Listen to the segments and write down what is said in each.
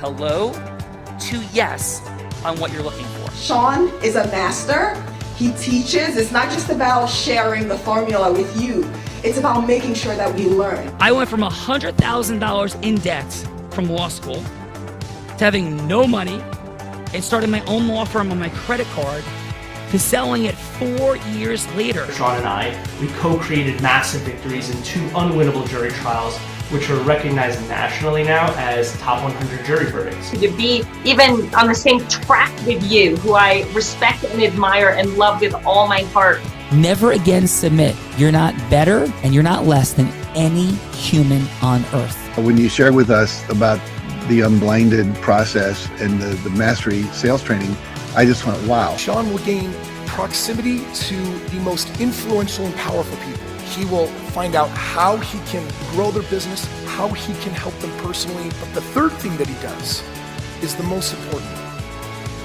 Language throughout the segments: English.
hello to yes on what you're looking for. Sean is a master. He teaches. It's not just about sharing the formula with you. It's about making sure that we learn. I went from $100,000 in debt from law school to having no money and starting my own law firm on my credit card to selling it 4 years later. Sean and I, we co-created massive victories in 2 unwinnable jury trials, which are recognized nationally now as top 100 jury verdicts. To be even on the same track with you, who I respect and admire and love with all my heart. Never again submit. You're not better and you're not less than any human on earth. When you shared with us about the unblinded process and the mastery sales training, I just went, wow. Sean will gain proximity to the most influential and powerful people. He will find out how he can grow their business, how he can help them personally. But the third thing that he does is the most important.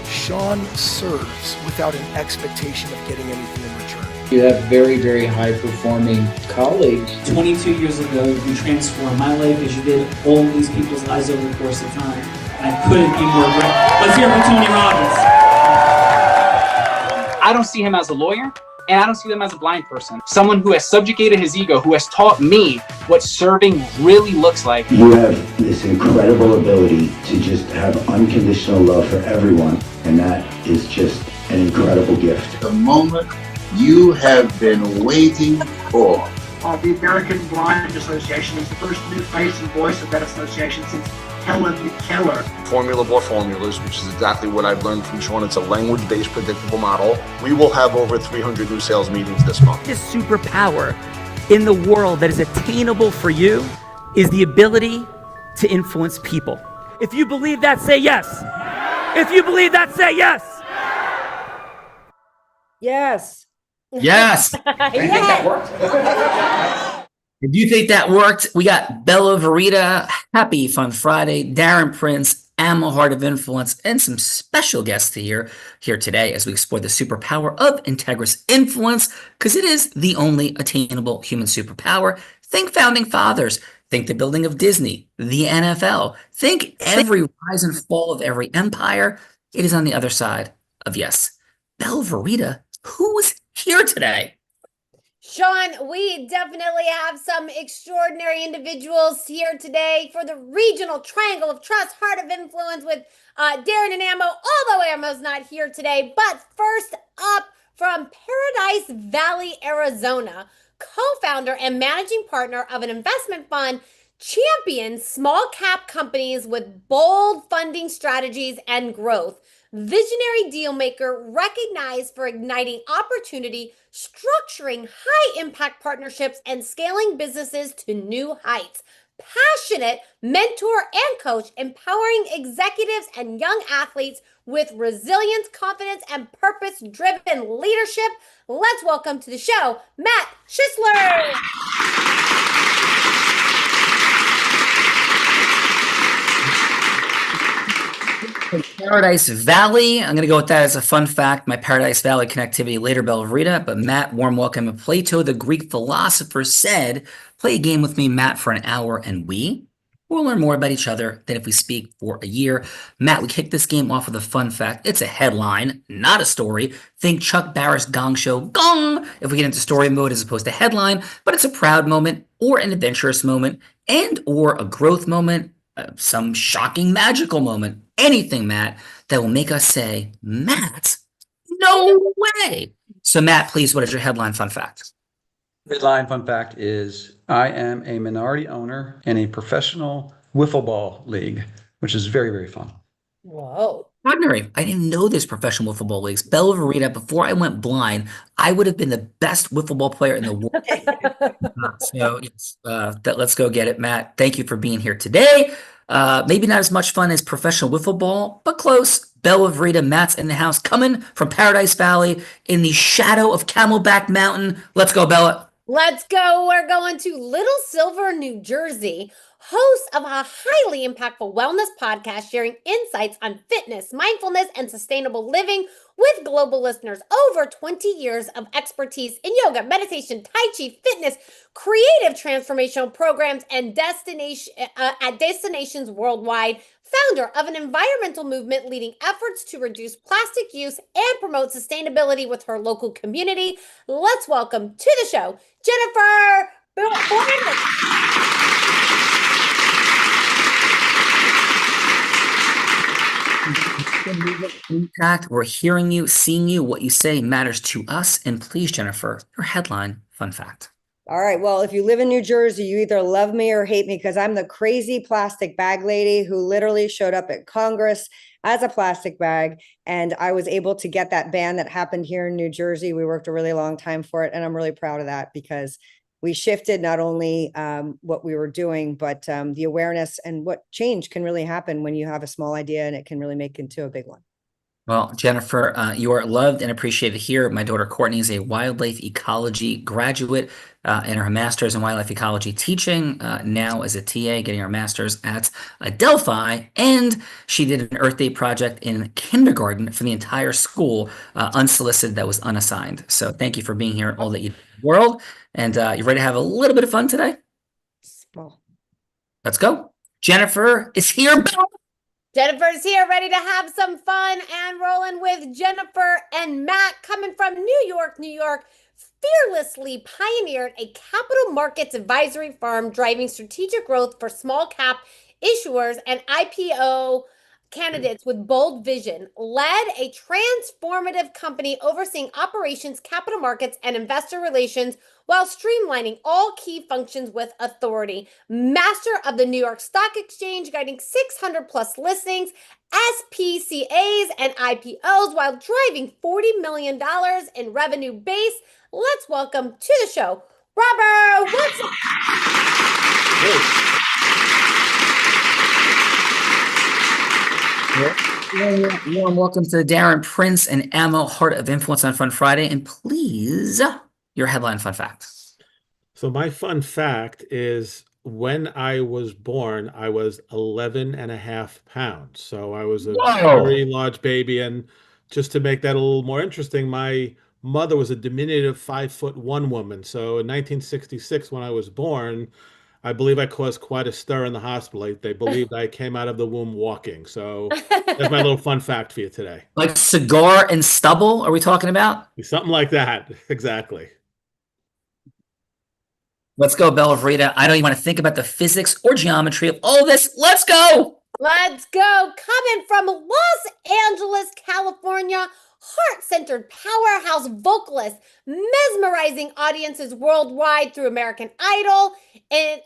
Sean serves without an expectation of getting anything in return. You have very, very high-performing colleagues. 22 years ago, you transformed my life as you did all these people's lives over the course of time. I couldn't be more grateful. Let's hear it for Tony Robbins. I don't see him as a lawyer, and I don't see him as a blind person. Someone who has subjugated his ego, who has taught me what serving really looks like. You have this incredible ability to just have unconditional love for everyone, and that is just an incredible gift. The moment you have been waiting for. The American Blind Association is the first new face and voice of that association since Helen Keller. Formula Bore Formulas, which is exactly what I've learned from Sean. It's a language-based predictable model. We will have over 300 new sales meetings this month. This superpower in the world that is attainable for you is the ability to influence people. If you believe that, say yes. If you believe that, say yes. Yes. Yes. Yes. I think that worked. If you think that worked, we got Bella Verita, Happy Fun Friday, Darren Prince, Animal Heart of Influence, and some special guests here today as we explore the superpower of Integris Influence, because it is the only attainable human superpower. Think Founding Fathers. Think the building of Disney, the NFL. Think every rise and fall of every empire. It is on the other side of yes. Bella Verita, who's here today? Sean, we definitely have some extraordinary individuals here today for the regional triangle of trust, heart of influence with Darren and Ammo, although Ammo's not here today. But first up from Paradise Valley, Arizona, co-founder and managing partner of an investment fund champions small cap companies with bold funding strategies and growth. Visionary deal maker recognized for igniting opportunity, structuring high impact partnerships, and scaling businesses to new heights. Passionate mentor and coach, empowering executives and young athletes with resilience, confidence, and purpose-driven leadership. Let's welcome to the show, Matt Schisler. Paradise Valley. I'm going to go with that as a fun fact. My Paradise Valley connectivity later, Bella Verita. But Matt, warm welcome. Plato, the Greek philosopher, said, play a game with me, Matt, for an hour, and we will learn more about each other than if we speak for a year. Matt, we kick this game off with a fun fact. It's a headline, not a story. Think Chuck Barris Gong Show, gong, if we get into story mode as opposed to headline. But it's a proud moment or an adventurous moment and or a growth moment, some shocking magical moment. Anything, Matt, that will make us say, Matt, no way. So, Matt, please, what is your headline fun fact? Headline fun fact is I am a minority owner in a professional wiffle ball league, which is very, very fun. Whoa. Extraordinary. I didn't know there's professional wiffle ball leagues. Bella Verita, before I went blind, I would have been the best wiffle ball player in the world. So, yes, let's go get it, Matt. Thank you for being here today. Maybe not as much fun as professional wiffle ball, but close. Bella Verita, Matt's in the house, coming from Paradise Valley in the shadow of Camelback Mountain. Let's go, Bella. Let's go. We're going to Little Silver, New Jersey, host of a highly impactful wellness podcast sharing insights on fitness, mindfulness, and sustainable living with global listeners. Over 20 years of expertise in yoga, meditation, Tai Chi, fitness, creative transformational programs, and destinations worldwide. Founder of an environmental movement leading efforts to reduce plastic use and promote sustainability with her local community. Let's welcome to the show, Jennifer Bourne. Impact. We're hearing you, seeing you. What you say matters to us. And please, Jennifer, your headline fun fact. All right. Well, if you live in New Jersey, you either love me or hate me because I'm the crazy plastic bag lady who literally showed up at Congress as a plastic bag. And I was able to get that ban that happened here in New Jersey. We worked a really long time for it. And I'm really proud of that because we shifted not only what we were doing, but the awareness and what change can really happen when you have a small idea and it can really make into a big one. Well, Jennifer, you are loved and appreciated here. My daughter Courtney is a wildlife ecology graduate and her master's in wildlife ecology teaching, now as a TA, getting her master's at Adelphi. And she did an Earth Day project in kindergarten for the entire school, unsolicited, that was unassigned. So thank you for being here, all that you do in the world. And you ready to have a little bit of fun today? Small. Let's go. Jennifer is here. Jennifer's here, ready to have some fun and rolling with Jennifer and Matt coming from New York, New York. Fearlessly pioneered a capital markets advisory firm driving strategic growth for small cap issuers and IPO candidates with bold vision, led a transformative company overseeing operations, capital markets, and investor relations while streamlining all key functions with authority. Master of the New York Stock Exchange, guiding 600 plus listings, SPCAs, and IPOs while driving $40 million in revenue base. Let's welcome to the show, Robert Woodson. Warm welcome to Darren Prince and Ammo Heart of Influence on Fun Friday. And please, your headline fun fact. So my fun fact is when I was born, I was 11.5 pounds. So I was a very large baby. And just to make that a little more interesting, my mother was a diminutive 5'1" woman. So in 1966, when I was born, I believe I caused quite a stir in the hospital. They believed I came out of the womb walking. So that's my little fun fact for you today. Like cigar and stubble, are we talking about? Something like that. Exactly. Let's go, Bella Verita. I don't even want to think about the physics or geometry of all this. Let's go. Let's go. Coming from Los Angeles, California, heart-centered powerhouse vocalist, mesmerizing audiences worldwide through American Idol and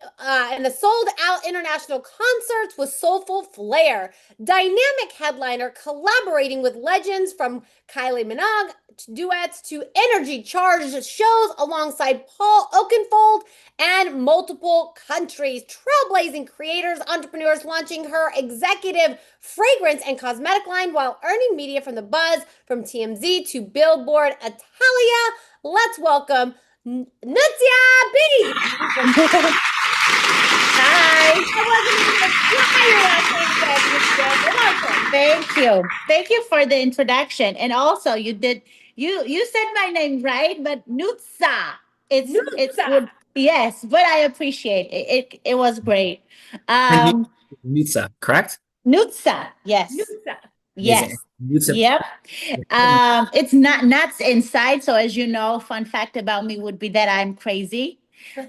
the sold-out international concerts with soulful flair. Dynamic headliner collaborating with legends from Kylie Minogue duets to energy-charged shows alongside Paul Oakenfold and multiple countries. Trailblazing creators, entrepreneurs launching her executive fragrance and cosmetic line while earning media from The Buzz, from TMZ to Billboard Italia. Let's welcome Nutzia B. Hi. Thank you. Thank you for the introduction. And also you said my name right, but Nutsa. It's good. Yes, but I appreciate it. It was great. Nutsa, correct? Nutsa. Yes. Nutsa. Yes. Nutsa. Yep. It's not nuts inside. So as you know, fun fact about me would be that I'm crazy.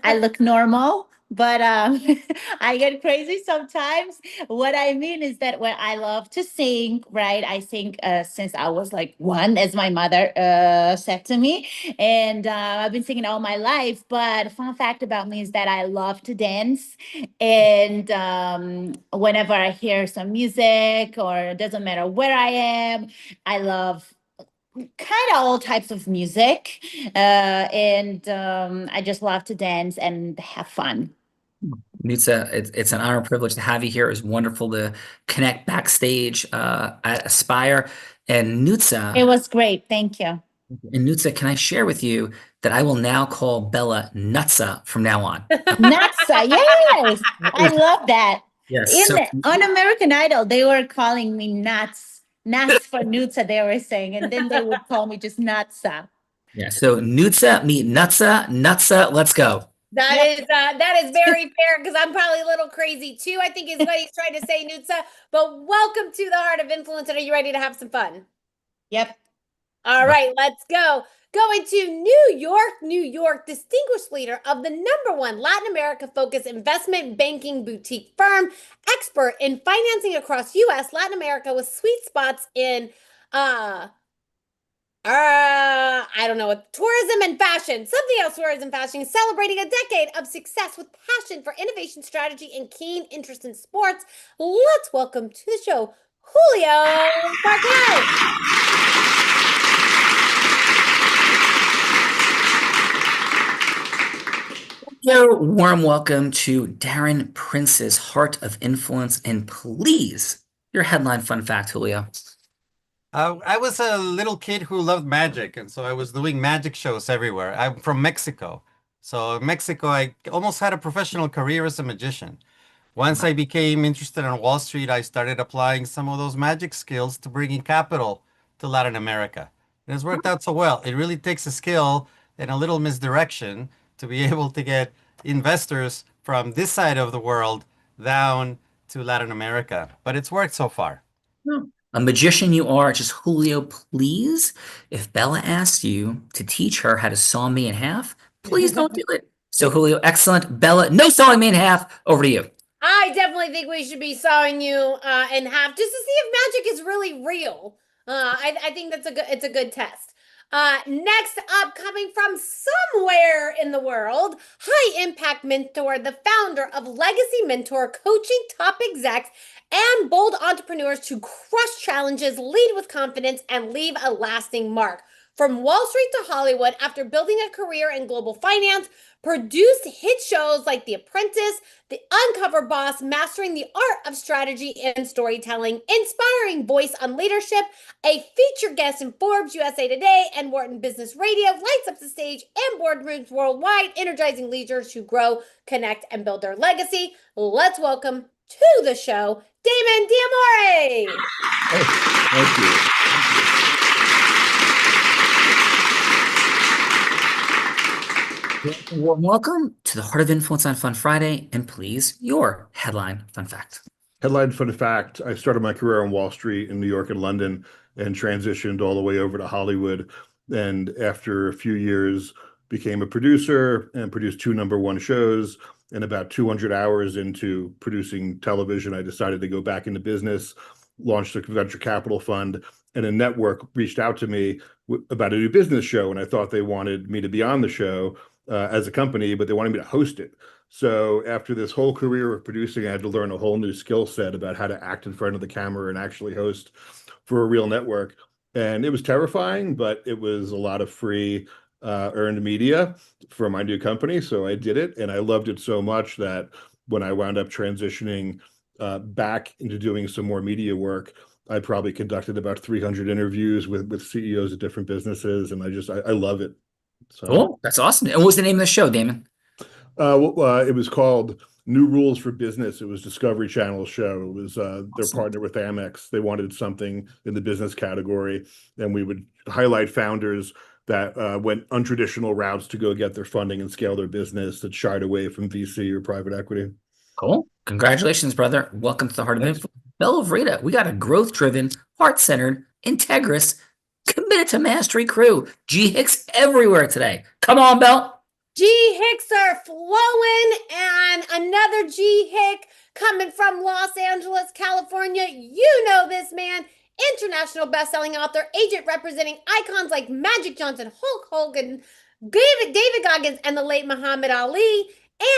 I look normal, but I get crazy sometimes. What I mean is that when I love to sing, right? I sing since I was like 1, as my mother said to me. And I've been singing all my life. But a fun fact about me is that I love to dance. And whenever I hear some music, or it doesn't matter where I am, I love kind of all types of music. And I just love to dance and have fun. Nutsa, it's an honor and privilege to have you here. It's wonderful to connect backstage at Aspire. And Nutsa. It was great. Thank you. And Nutsa, can I share with you that I will now call Bella Nutsa from now on. Nutsa, yes. I love that. Yes. So, On American Idol, they were calling me Nuts. Nuts for Nutsa, they were saying. And then they would call me just Nutsa. yeah. So Nutsa meet Nutsa. Nutsa, let's go. That is very fair because I'm probably a little crazy too, I think is what he's trying to say, Nutsa. But welcome to the Heart of Influence. And are you ready to have some fun? Yep. All right, let's go. Going to New York, distinguished leader of the #1 Latin America-focused investment banking boutique firm, expert in financing across U.S., Latin America with sweet spots in, I don't know, tourism and fashion. Something else, tourism and fashion, celebrating a decade of success with passion for innovation, strategy, and keen interest in sports. Let's welcome to the show, Julio Marquez. Warm welcome to Darren Prince's Heart of Influence, and please, your headline fun fact, Julio. I was a little kid who loved magic, and so I was doing magic shows everywhere. I'm from Mexico. So in Mexico, I almost had a professional career as a magician. Once I became interested on Wall Street, I started applying some of those magic skills to bring in capital to Latin America. And it's worked out so well. It really takes a skill and a little misdirection to be able to get investors from this side of the world down to Latin America. But it's worked so far. A magician you are. Just Julio, please, if Bella asks you to teach her how to saw me in half, please don't do it. So Julio, excellent. Bella, no sawing me in half. Over to you. I definitely think we should be sawing you in half just to see if magic is really real. I think it's a good test. Next up, coming from somewhere in the world, high impact mentor, the founder of Legacy Mentor, coaching top execs and bold entrepreneurs to crush challenges, lead with confidence, and leave a lasting mark. From Wall Street to Hollywood, after building a career in global finance, produced hit shows like The Apprentice, The Uncover Boss, mastering the art of strategy and storytelling, inspiring voice on leadership, a featured guest in Forbes, USA Today, and Wharton Business Radio, lights up the stage and boardrooms worldwide, energizing leaders to grow, connect, and build their legacy. Let's welcome to the show, Damon Diamore. Thank you. Welcome to the Heart of Influence on Fun Friday, and please, your headline fun fact. Headline fun fact, I started my career on Wall Street in New York and London and transitioned all the way over to Hollywood. And after a few years, became a producer and produced 2 #1 shows. And about 200 hours into producing television, I decided to go back into business, launched a venture capital fund, and a network reached out to me about a new business show. And I thought they wanted me to be on the show as a company, but they wanted me to host it. So after this whole career of producing, I had to learn a whole new skill set about how to act in front of the camera and actually host for a real network. And it was terrifying, but it was a lot of free earned media for my new company. So I did it, and I loved it so much that when I wound up transitioning back into doing some more media work, I probably conducted about 300 interviews with CEOs of different businesses, and I love it. So, cool. That's awesome. And what was the name of the show, Damon? It was called New Rules for Business. It was Discovery Channel's show. It was their partner with Amex. They wanted something in the business category, and we would highlight founders that went untraditional routes to go get their funding and scale their business, that shied away from VC or private equity. Cool. Congratulations, brother. Welcome to the Heart of Influence. Bella Vreda, we got a growth-driven, heart-centered, integrous, committed to mastery crew. G Hicks everywhere today. Come on, Belle. G Hicks are flowing, and another G Hick coming from Los Angeles, California. You know this man. International best-selling author, agent representing icons like Magic Johnson, Hulk Hogan, David Goggins, and the late Muhammad Ali,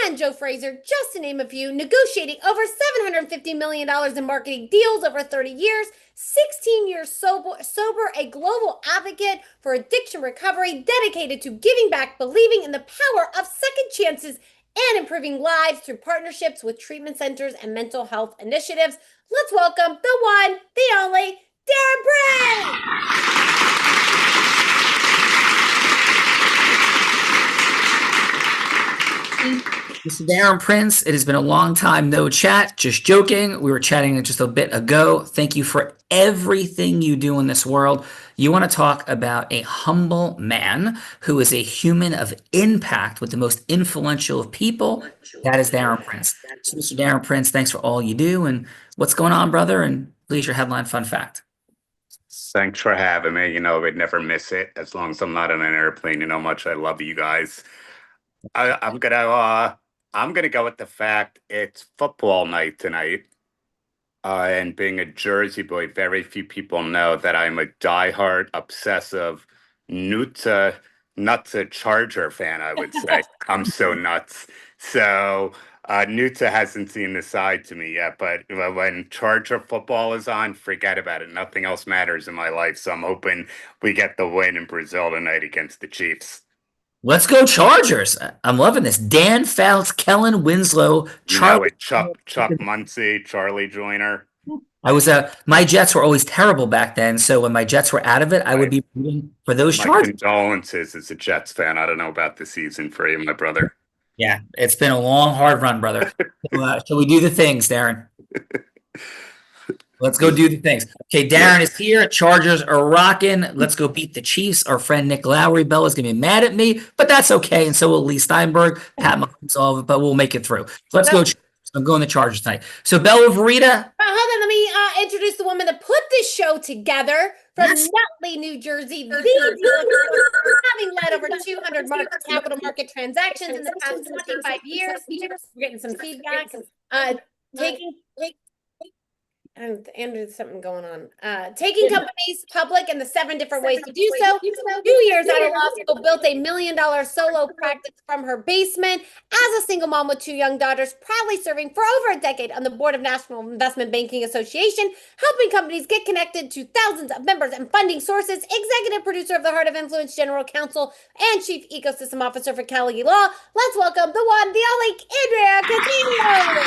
and Joe Frazier, just to name a few, negotiating over $750 million in marketing deals over 30 years, 16 years sober, a global advocate for addiction recovery, dedicated to giving back, believing in the power of second chances, and improving lives through partnerships with treatment centers and mental health initiatives. Let's welcome the one, the only, Darren Prince! Mr. Darren Prince, it has been a long time no chat. Just joking. We were chatting just a bit ago. Thank you for everything you do in this world. You want to talk about a humble man who is a human of impact with the most influential of people. That is Darren Prince. So, Mr. Darren Prince, thanks for all you do. And what's going on, brother? And please, your headline fun fact. Thanks for having me. You know, we'd never miss it. As long as I'm not on an airplane, you know how much I love you guys. I'm gonna go with the fact it's football night tonight. And being a Jersey boy, very few people know that I'm a diehard, obsessive, nutsa Charger fan, I would say. I'm so nuts. So Nutsa hasn't seen this side to me yet, but when Charger football is on, forget about it. Nothing else matters in my life. So I'm hoping we get the win in Brazil tonight against the Chiefs. Let's go Chargers. I'm loving this. Dan Fouts, Kellen Winslow, Charlie, Chuck Muncie, Charlie Joyner. I was my Jets were always terrible back then, so when my Jets were out of it, I would be rooting for those My Chargers. condolences as a Jets fan. I don't know about the season for you, my brother. Yeah, it's been a long, hard run, brother. Shall we do the things, Darren? Let's go do the things. Okay, Darren is here. Chargers are rocking. Let's go beat the Chiefs. Our friend Nick Lowry Bell is going to be mad at me, but that's okay. And so will Lee Steinberg, Pat McCollum's all of it, but we'll make it through. So let's go. I'm going to Chargers tonight. So Bella Verita. Hold on, let me introduce the woman that put this show together from Nutley, New Jersey. Having led over 200 capital market transactions in the past 25 years. We're getting some feedback. And there's something going on. Taking companies public and the 7 different ways to do so. 2 years out of law school, built a $1 million solo practice from her basement as a single mom with 2 young daughters, proudly serving for over a decade on the board of National Investment Banking Association, helping companies get connected to thousands of members and funding sources, executive producer of the Heart of Influence, general counsel, and chief ecosystem officer for Cali Law. Let's welcome the one, the only, Andrea Coutinho.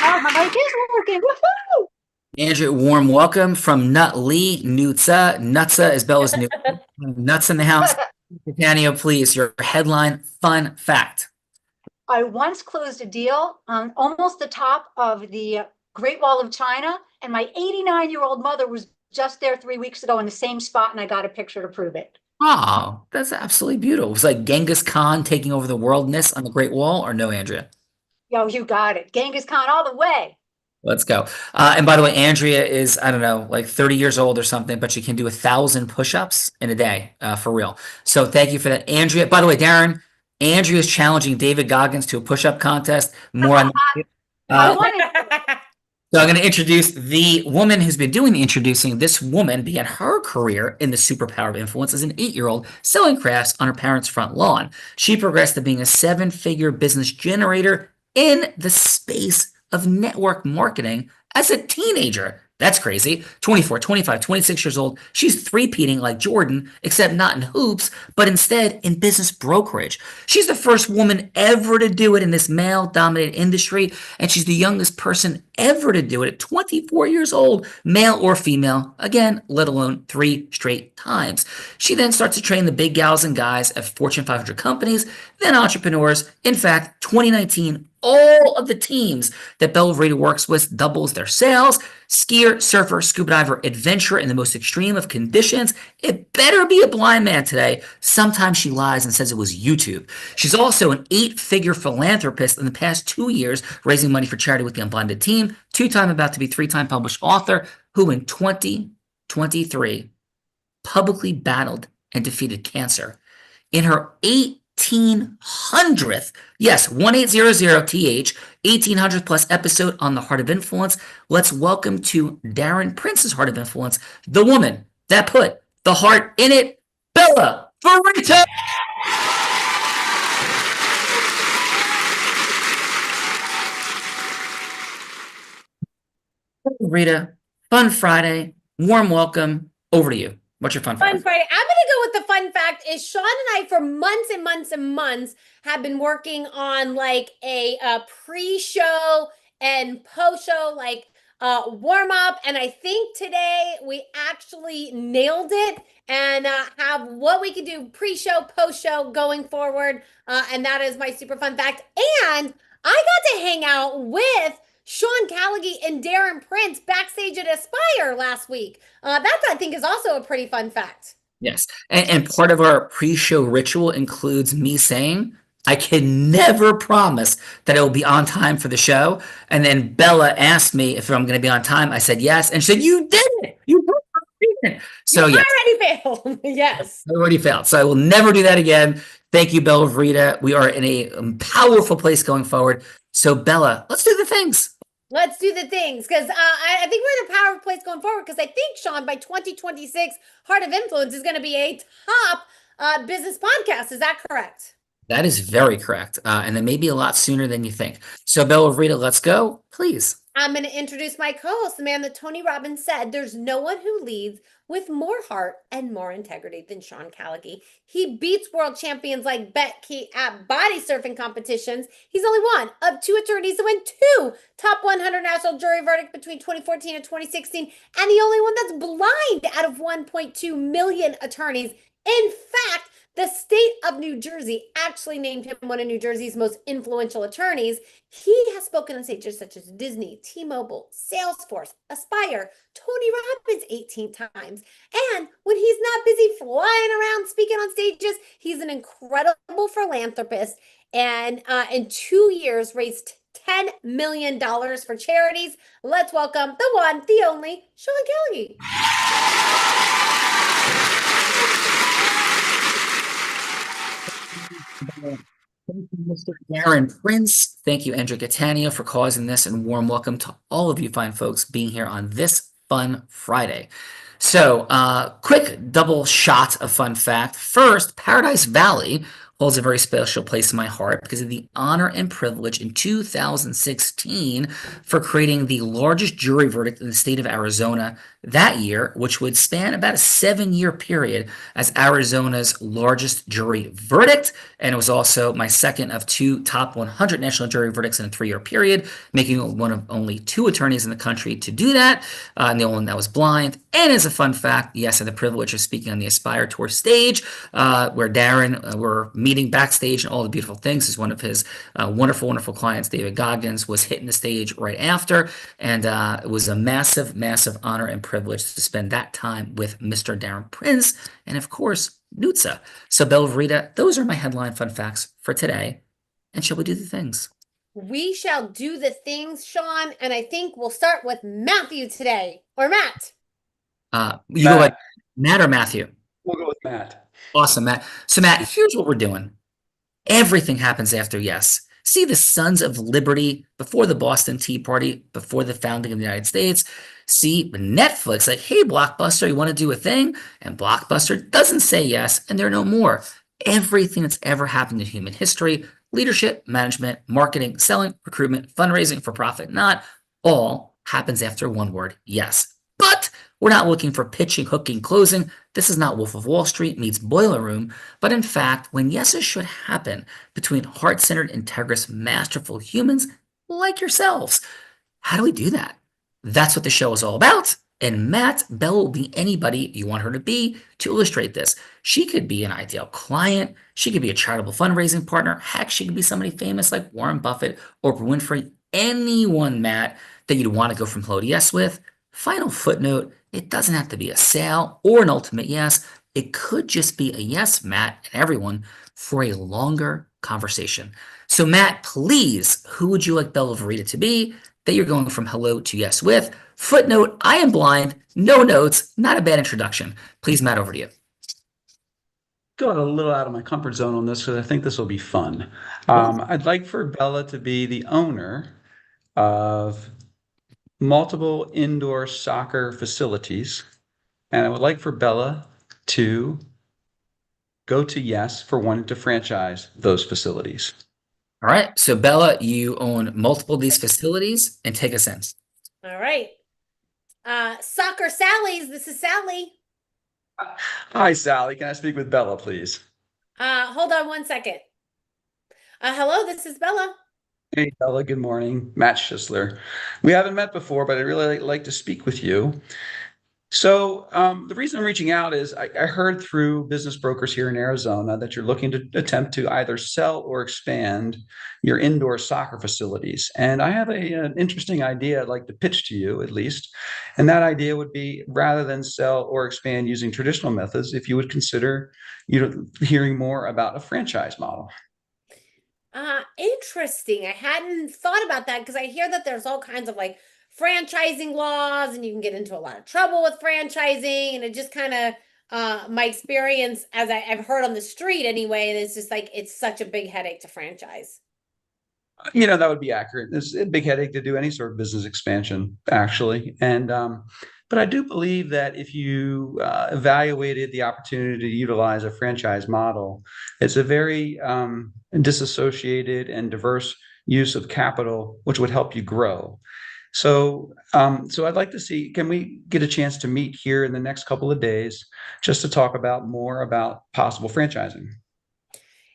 Oh, my mic is working. Woohoo! Andrew, warm welcome from Nutley, Nutsa. Nutsa is Bella's new nuts in the house. Catania, please, your headline fun fact. I once closed a deal on almost the top of the Great Wall of China, and my 89-year-old mother was just there 3 weeks ago in the same spot, and I got a picture to prove it. Oh, that's absolutely beautiful. It was like Genghis Khan taking over the worldness on the Great Wall, or no, Andrea? Yo, you got it. Genghis Khan all the way. Let's go. And by the way, Andrea is, I don't know, like 30 years old or something, but she can do 1,000 push-ups in a day, for real. So thank you for that, Andrea. By the way, Darren, Andrea is challenging David Goggins to a push-up contest. More on So I'm going to introduce the woman who's been doing the introducing. This woman began her career in the superpower of influence as an 8-year-old selling crafts on her parents' front lawn. She progressed to being a 7-figure business generator in the space of network marketing as a teenager. That's crazy. 24, 25, 26 years old. She's three-peating like Jordan, except not in hoops, but instead in business brokerage. She's the first woman ever to do it in this male-dominated industry, and she's the youngest person ever to do it at 24 years old, male or female, again, let alone 3 straight times. She then starts to train the big gals and guys at Fortune 500 companies, then entrepreneurs. In fact, 2019, all of the teams that Bella Verita works with doubles their sales. Skier, surfer, scuba diver, adventurer in the most extreme of conditions. It better be a blind man today. Sometimes she lies and says it was YouTube. She's also an 8-figure philanthropist in the past 2 years, raising money for charity with the Unblinded team. 2-time about to be 3-time published author who in 2023 publicly battled and defeated cancer. In her 1800th, yes, 1800th 1800th plus episode on the Heart of Influence. Let's welcome to Darren Prince's Heart of Influence, the woman that put the heart in it, Bella Verita. Rita, fun Friday, warm welcome. Over to you. What's your fun fact? Fun Friday. I'm going to go with the fun fact is Sean and I for months and months and months have been working on like a pre-show and post-show like warm up. And I think today we actually nailed it and have what we can do pre-show, post-show going forward. And that is my super fun fact. And I got to hang out with Sean Callagy and Darren Prince backstage at Aspire last week. That I think is also a pretty fun fact. Yes. And part of our pre-show ritual includes me saying, I can never promise that it will be on time for the show. And then Bella asked me if I'm going to be on time. I said yes. And she said, you did it. You did it. So you yes. already failed. Yes. I already failed. So I will never do that again. Thank you, Bella Vrita. We are in a powerful place going forward. So Bella, let's do the things. Let's do the things, because I think we're in a powerful place going forward, because I think, Sean, by 2026, Heart of Influence is going to be a top business podcast. Is that correct? That is very correct. And then maybe a lot sooner than you think. So Bella Vrita, let's go, please. I'm going to introduce my co-host, the man that Tony Robbins said, there's no one who leads with more heart and more integrity than Sean Callagy. He beats world champions like Becky at body surfing competitions. He's only one of two attorneys to win 2 top 100 national jury verdicts between 2014 and 2016, and the only one that's blind out of 1.2 million attorneys. In fact, the state of New Jersey actually named him one of New Jersey's most influential attorneys. He has spoken on stages such as Disney, T-Mobile, Salesforce, Aspire, Tony Robbins 18 times. And when he's not busy flying around speaking on stages, he's an incredible philanthropist. And in 2 years, raised $10 million for charities. Let's welcome the one, the only, Sean Callagy. Thank you, Mr. Darren Prince. Thank you, Andrew Catania, for causing this, and warm welcome to all of you fine folks being here on this fun Friday. So, quick double shot of fun fact. First, Paradise Valley holds a very special place in my heart because of the honor and privilege in 2016 for creating the largest jury verdict in the state of Arizona that year, which would span about a 7-year period as Arizona's largest jury verdict. And it was also my second of 2 top 100 national jury verdicts in a 3-year period, making me one of only 2 attorneys in the country to do that, and the only one that was blind. And as a fun fact, yes, I had the privilege of speaking on the Aspire Tour stage, where Darren, we're meeting backstage and all the beautiful things. Is one of his wonderful, wonderful clients, David Goggins, was hitting the stage right after. And it was a massive, massive honor and privilege to spend that time with Mr. Darren Prince and, of course, Nutsa. So, Bella Vrita, those are my headline fun facts for today. And shall we do the things? We shall do the things, Sean, and I think we'll start with Matthew today. Or Matt. You go like Matt or Matthew? We'll go with Matt. Awesome, Matt. So, Matt, here's what we're doing. Everything happens after yes. See the Sons of Liberty before the Boston Tea Party, before the founding of the United States. See Netflix, like, hey, Blockbuster, you want to do a thing? And Blockbuster doesn't say yes, and they're no more. Everything that's ever happened in human history, leadership, management, marketing, selling, recruitment, fundraising, for profit, not all happens after one word, yes. But we're not looking for pitching, hooking, closing. This is not Wolf of Wall Street meets Boiler Room. But in fact, when yeses should happen between heart-centered, integrous, masterful humans like yourselves, how do we do that? That's what the show is all about. And Matt, Bella will be anybody you want her to be to illustrate this. She could be an ideal client. She could be a charitable fundraising partner. Heck, she could be somebody famous like Warren Buffett, Oprah Winfrey, anyone, Matt, that you'd want to go from hello to yes with. Final footnote, it doesn't have to be a sale or an ultimate yes. It could just be a yes, Matt, and everyone for a longer conversation. So Matt, please, who would you like Bella Vrita to be that you're going from hello to yes with? Footnote, I am blind, no notes, not a bad introduction. Please, Matt, over to you. Going a little out of my comfort zone on this because I think this will be fun. I'd like for Bella to be the owner of multiple indoor soccer facilities, and I would like for Bella to go to yes for wanting to franchise those facilities. All right, so Bella, you own multiple of these facilities, and take us in. All right. Soccer Sally's, this is Sally. Hi, Sally. Can I speak with Bella, please? Hold on one second. Hello, this is Bella. Hey, Bella, good morning. Matt Schisler. We haven't met before, but I'd really like to speak with you. So, the reason I'm reaching out is I heard through business brokers here in Arizona that you're looking to attempt to either sell or expand your indoor soccer facilities. And I have an interesting idea I'd like to pitch to you, at least. And that idea would be rather than sell or expand using traditional methods, if you would consider, hearing more about a franchise model. Interesting. I hadn't thought about that because I hear that there's all kinds of like franchising laws and you can get into a lot of trouble with franchising. And it just kind of, my experience as I've heard on the street anyway, and it's just like, it's such a big headache to franchise. That would be accurate. It's a big headache to do any sort of business expansion, actually. But I do believe that if you evaluated the opportunity to utilize a franchise model, it's a very disassociated and diverse use of capital, which would help you grow. So I'd like to see, can we get a chance to meet here in the next couple of days just to talk about more about possible franchising?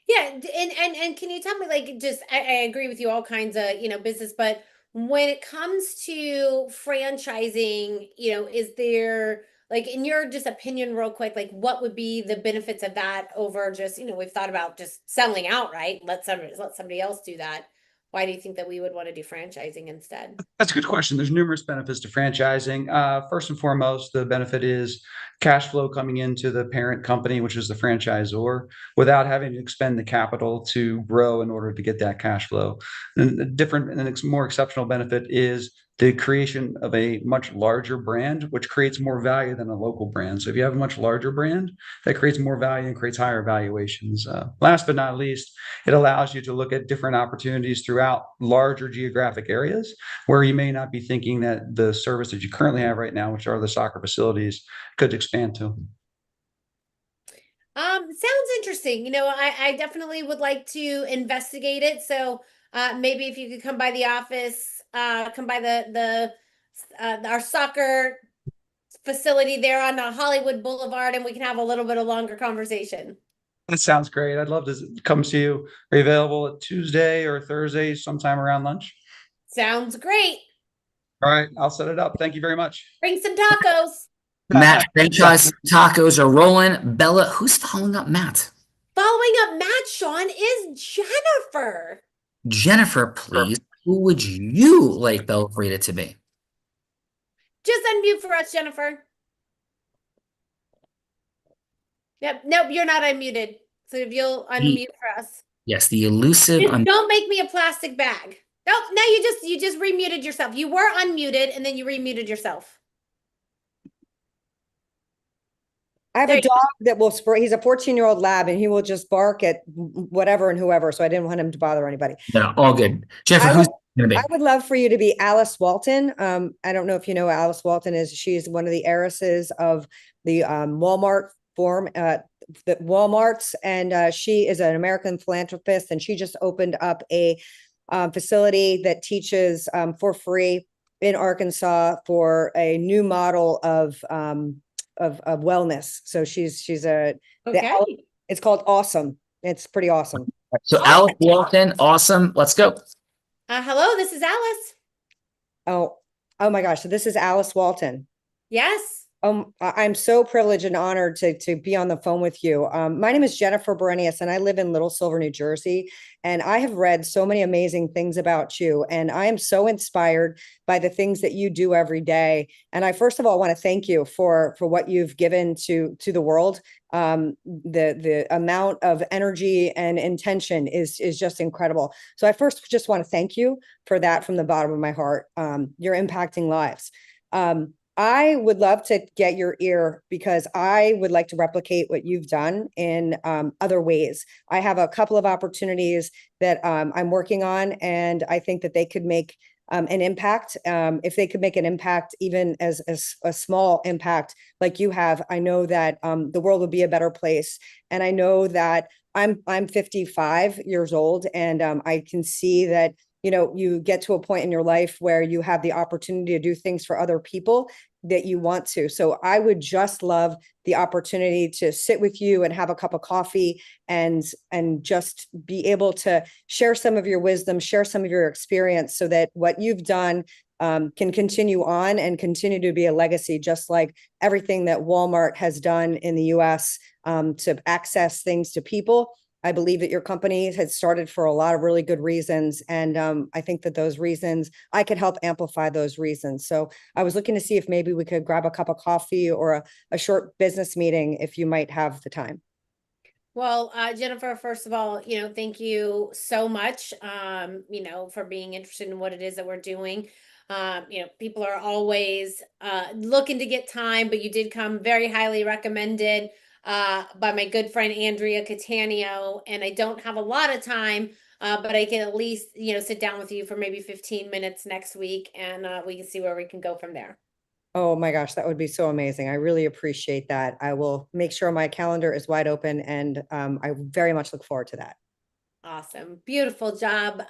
Yeah, and can you tell me like just I agree with you all kinds of business, but when it comes to franchising, is there like in your just opinion real quick, like what would be the benefits of that over just we've thought about just selling outright, let somebody else do that. Why do you think that we would want to do franchising instead? That's a good question. There's numerous benefits to franchising. First and foremost, the benefit is cash flow coming into the parent company, which is the franchisor, without having to expend the capital to grow in order to get that cash flow. And a different and more exceptional benefit is the creation of a much larger brand, which creates more value than a local brand. So if you have a much larger brand, that creates more value and creates higher valuations. Last but not least, it allows you to look at different opportunities throughout larger geographic areas where you may not be thinking that the service that you currently have right now, which are the soccer facilities, could expand to. Sounds interesting. I definitely would like to investigate it. So maybe if you could come by the office, come by the our soccer facility there on Hollywood Boulevard, and we can have a little bit of longer conversation. That sounds great. I'd love to come see you. Are you available at Tuesday or Thursday, sometime around lunch? Sounds great. All right, I'll set it up. Thank you very much. Bring some tacos. Matt, franchise tacos are rolling. Bella, who's following up Matt? Following up Matt, Sean, is Jennifer. Jennifer, please. Who would you like Bella Frida to be? Just unmute for us, Jennifer. Yep. Nope, you're not unmuted. So if you'll unmute for us. Yes, the elusive. Don't make me a plastic bag. Nope. Now you just remuted yourself. You were unmuted and then you remuted yourself. I have a dog that will spray. He's a 14-year-old lab, and he will just bark at whatever and whoever. So I didn't want him to bother anybody. No, all good. Jennifer, who's going to be? I would love for you to be Alice Walton. I don't know if you know who Alice Walton is. She's one of the heiresses of the Walmart the Walmarts, and she is an American philanthropist, and she just opened up a facility that teaches for free in Arkansas for a new model of wellness. So she's it's called Awesome. It's pretty awesome. So Alice Walton, awesome. Let's go. Hello, this is Alice. Oh my gosh. So this is Alice Walton. Yes. I'm so privileged and honored to be on the phone with you. My name is Jennifer Berenius, and I live in Little Silver, New Jersey. And I have read so many amazing things about you, and I am so inspired by the things that you do every day. And I first of all want to thank you for what you've given to the world. The amount of energy and intention is just incredible. So I first just want to thank you for that from the bottom of my heart. You're impacting lives. I would love to get your ear because I would like to replicate what you've done in other ways. I have a couple of opportunities that I'm working on, and I think that they could make an impact. If they could make an impact, even as a small impact like you have, I know that the world would be a better place. And I know that I'm 55 years old, and I can see that you get to a point in your life where you have the opportunity to do things for other people that you want to. So I would just love the opportunity to sit with you and have a cup of coffee and just be able to share some of your wisdom, share some of your experience, so that what you've done can continue on and continue to be a legacy, just like everything that Walmart has done in the US to access things to people. I believe that your company has started for a lot of really good reasons. And I think that those reasons, I could help amplify those reasons. So I was looking to see if maybe we could grab a cup of coffee or a short business meeting if you might have the time. Well, Jennifer, first of all, thank you so much, for being interested in what it is that we're doing. People are always looking to get time, but you did come very highly recommended by my good friend Andrea Catania, and I don't have a lot of time, but I can at least sit down with you for maybe 15 minutes next week, and we can see where we can go from there. Oh my gosh, that would be so amazing. I really appreciate that. I will make sure my calendar is wide open, and I very much look forward to that. Awesome. Beautiful job.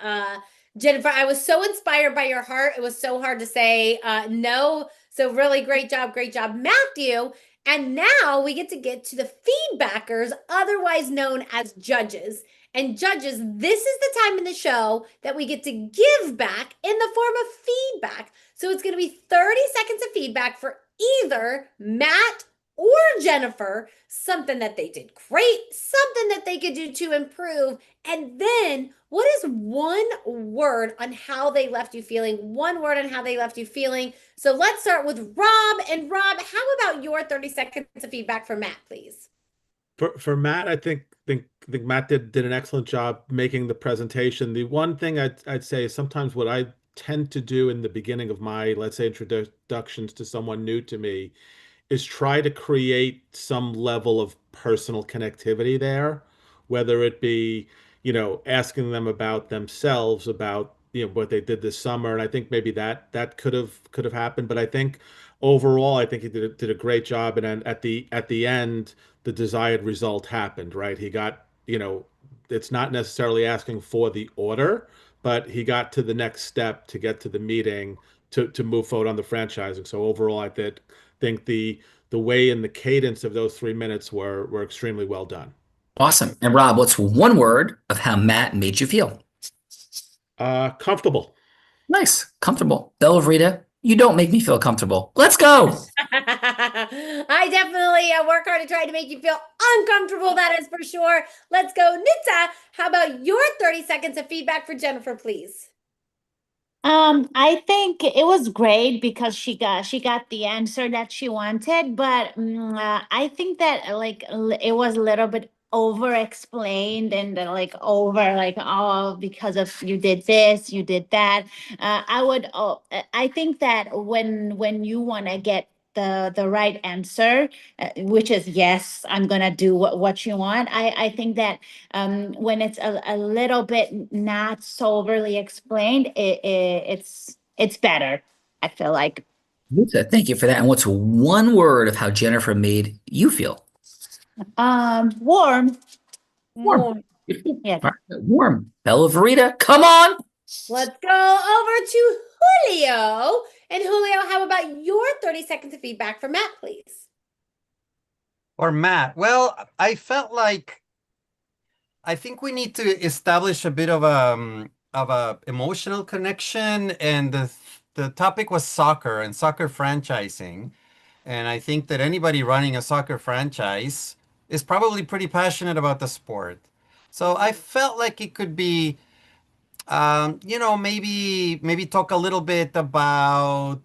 Jennifer, I was so inspired by your heart. It was so hard to say no. So really great job, Matthew. And now we get to the feedbackers, otherwise known as judges. And judges, this is the time in the show that we get to give back in the form of feedback. So it's going to be 30 seconds of feedback for either Matt or Jennifer, something that they did great, something that they could do to improve. And then what is one word on how they left you feeling? One word on how they left you feeling. So let's start with Rob. And Rob, how about your 30 seconds of feedback for Matt, please? For Matt, I think Matt did an excellent job making the presentation. The one thing I'd say is sometimes what I tend to do in the beginning of my, let's say, introductions to someone new to me is try to create some level of personal connectivity there, whether it be, asking them about themselves, about, what they did this summer. And I think maybe that could have happened. But I think overall, I think he did a great job. And then at the end, the desired result happened, right? He got, it's not necessarily asking for the order, but he got to the next step to get to the meeting to move forward on the franchising. So overall, I think the way and the cadence of those 3 minutes were extremely well done. Awesome. And Rob, what's one word of how Matt made you feel? Comfortable. Nice. Comfortable. Bella Rita, you don't make me feel comfortable. Let's go. I definitely work hard to try to make you feel uncomfortable. That is for sure. Let's go. Nitsa, how about your 30 seconds of feedback for Jennifer, please? I think it was great because she got the answer that she wanted, but I think that it was a little bit over explained and because of you did this, you did that. I think that when you want to get the right answer, which is yes, I'm gonna do what you want. I think that when it's a little bit not so overly explained, it's better. I feel like. Lisa, thank you for that. And what's one word of how Jennifer made you feel? Warm. Yeah. Warm. Bella Verita, come on. Let's go over to Julio. And Julio, how about your 30 seconds of feedback for Matt, please? Or Matt. Well, I felt like I think we need to establish a bit of a emotional connection, and the topic was soccer and soccer franchising. And I think that anybody running a soccer franchise is probably pretty passionate about the sport. So I felt like it could be maybe talk a little bit about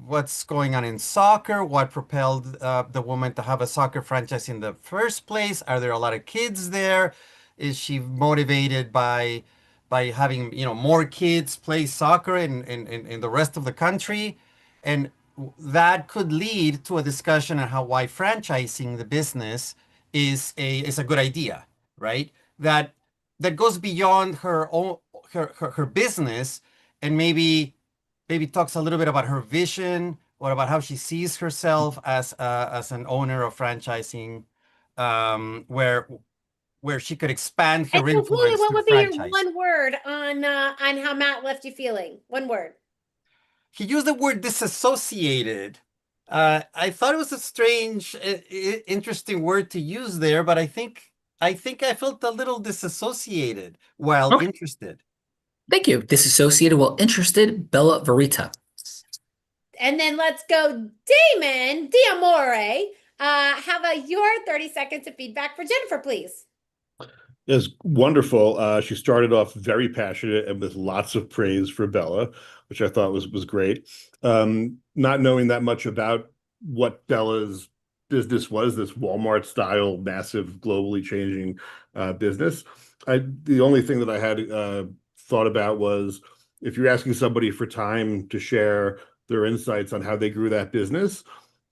what's going on in soccer, what propelled the woman to have a soccer franchise in the first place. Are there a lot of kids there? Is she motivated by having more kids play soccer in the rest of the country? And that could lead to a discussion on why franchising the business is a good idea, right? That goes beyond her own her business, and maybe talks a little bit about her vision or about how she sees herself as an owner of franchising, where where she could expand her And so, Chloe, influence what through would be your franchise. one word on how Matt left you feeling? One word. He used the word disassociated. I thought it was a strange, interesting word to use there, but I think I felt a little disassociated while interested. Thank you. Disassociated while interested, Bella Verita. And then let's go, Damon Diamore. How about your 30 seconds of feedback for Jennifer, please? It's wonderful. She started off very passionate and with lots of praise for Bella, which I thought was great. Not knowing that much about what Bella's business was, this Walmart style, massive, globally changing business. The only thing that I had thought about was if you're asking somebody for time to share their insights on how they grew that business,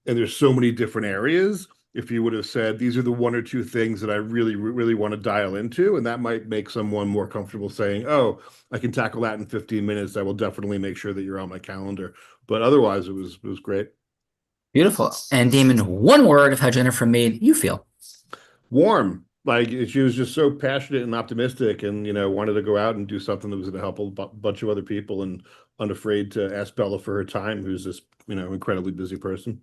and there's so many different areas, if you would have said, these are the one or two things that I really, really want to dial into, and that might make someone more comfortable saying, oh, I can tackle that in 15 minutes. I will definitely make sure that you're on my calendar. But otherwise, it was great. Beautiful. And Damon, one word of how Jennifer made you feel. Warm. Like she was just so passionate and optimistic and, wanted to go out and do something that was going to help a bunch of other people and unafraid to ask Bella for her time, who's this, incredibly busy person.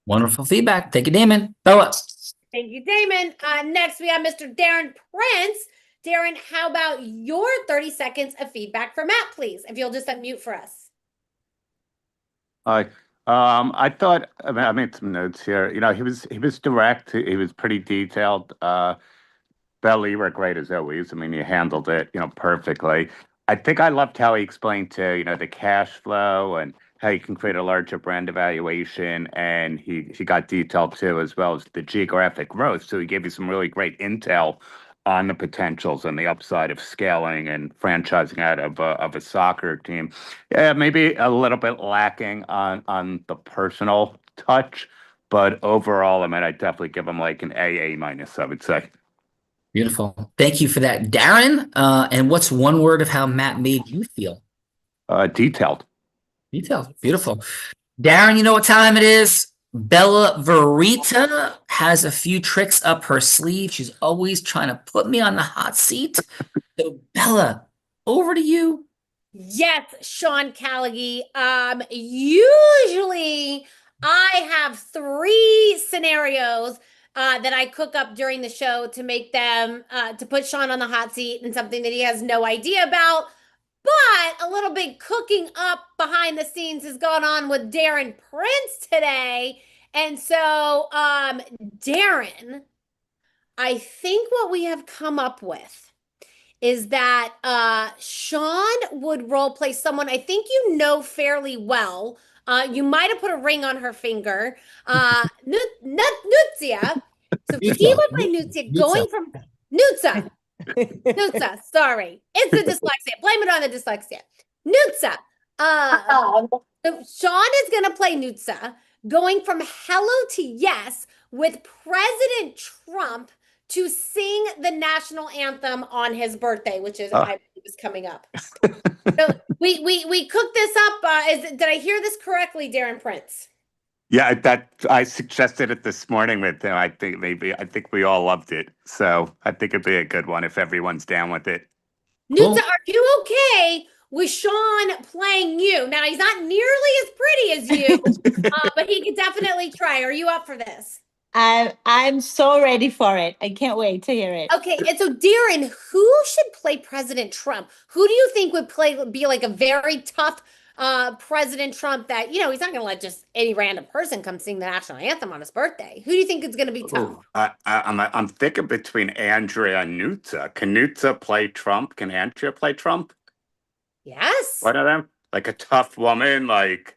Wonderful feedback. Thank you, Damon. Bella. Thank you, Damon. Next, we have Mr. Darren Prince. Darren, how about your 30 seconds of feedback for Matt, please? If you'll just unmute for us. I thought I made some notes here. He was direct. He was pretty detailed. Bella, you were great as always. You handled it, perfectly. I think I loved how he explained to, the cash flow and how you can create a larger brand evaluation. And he got detailed too, as well as the geographic growth. So he gave you some really great intel on the potentials and the upside of scaling and franchising out of a soccer team. Yeah, maybe a little bit lacking on the personal touch, but overall, I'd definitely give him like an AA minus, I would say. Beautiful. Thank you for that, Darren. And what's one word of how Matt made you feel? Detailed. Detailed. Beautiful. Darren, you know what time it is? Bella Verita has a few tricks up her sleeve. She's always trying to put me on the hot seat. So, Bella, over to you. Yes, Sean Callagy. Usually I have 3 scenarios that I cook up during the show to make them, to put Sean on the hot seat and something that he has no idea about. But a little bit cooking up behind the scenes has gone on with Darren Prince today. And so, Darren, I think what we have come up with is that Sean would role play someone I think you know fairly well. You might have put a ring on her finger. Nutsia. So he would play Nutsia going from Nutsa. Nutsa, sorry. It's the dyslexia. Blame it on the dyslexia. Nutsa. So Sean is going to play Nutsa, going from hello to yes with President Trump to sing the national anthem on his birthday, which is I believe is coming up. So we cooked this up. Did I hear this correctly, Darren Prince? Yeah, I suggested it this morning with him. I think we all loved it. So I think it'd be a good one if everyone's down with it. Nutsa, are you okay with Sean playing you? Now, he's not nearly as pretty as you, but he could definitely try. Are you up for this? I'm so ready for it. I can't wait to hear it. Okay, and so Darren, who should play President Trump? Who do you think would be like a very tough President Trump that, he's not going to let just any random person come sing the national anthem on his birthday? Who do you think is going to be tough? I'm thinking between Andrea and Nutsa. Can Nutsa play Trump? Can Andrea play Trump? Yes. One of them? Like a tough woman, like...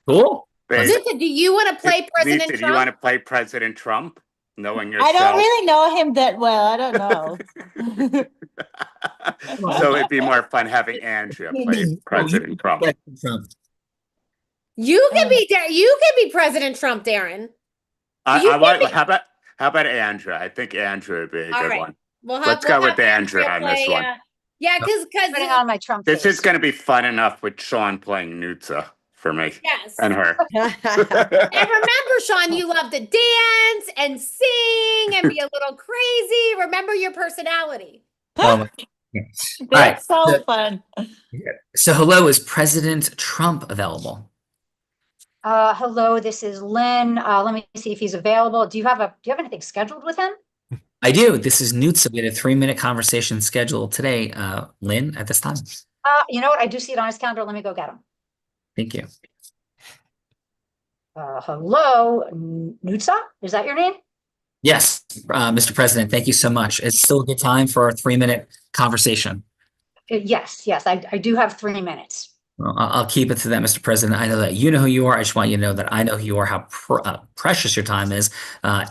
Cool. Nutsa, do you want to play President Trump? Do you want to play President Trump? Knowing yourself? I don't really know him that well. I don't know. So it'd be more fun having Andrea play President Trump. You can be President Trump, Darren. How about Andrea? I think Andrea would be a good one. Let's go with Andrea on this one. Yeah, because on my Trump this face. is going to be fun enough with Sean playing Nutsa for me Yes. and her. And remember, Sean, you love to dance and sing and be a little crazy. Remember your personality. Oh my That's All right. so fun. So hello, is President Trump available? Hello, this is Lynn. Let me see if he's available. Do you have anything scheduled with him? I do. This is Newtsa. We had a 3-minute conversation scheduled today, Lynn, at this time. You know what? I do see it on his calendar. Let me go get him. Thank you. Hello, Nutsa? Is that your name? Yes, Mr. President, thank you so much. It's still a good time for our 3-minute conversation. Yes, I do have 3 minutes. Well, I'll keep it to that, Mr. President. I know that you know who you are. I just want you to know that I know who you are, how precious your time is,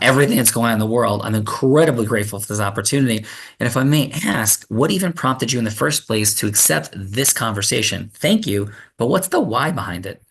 everything that's going on in the world. I'm incredibly grateful for this opportunity. And if I may ask, what even prompted you in the first place to accept this conversation? Thank you, but what's the why behind it?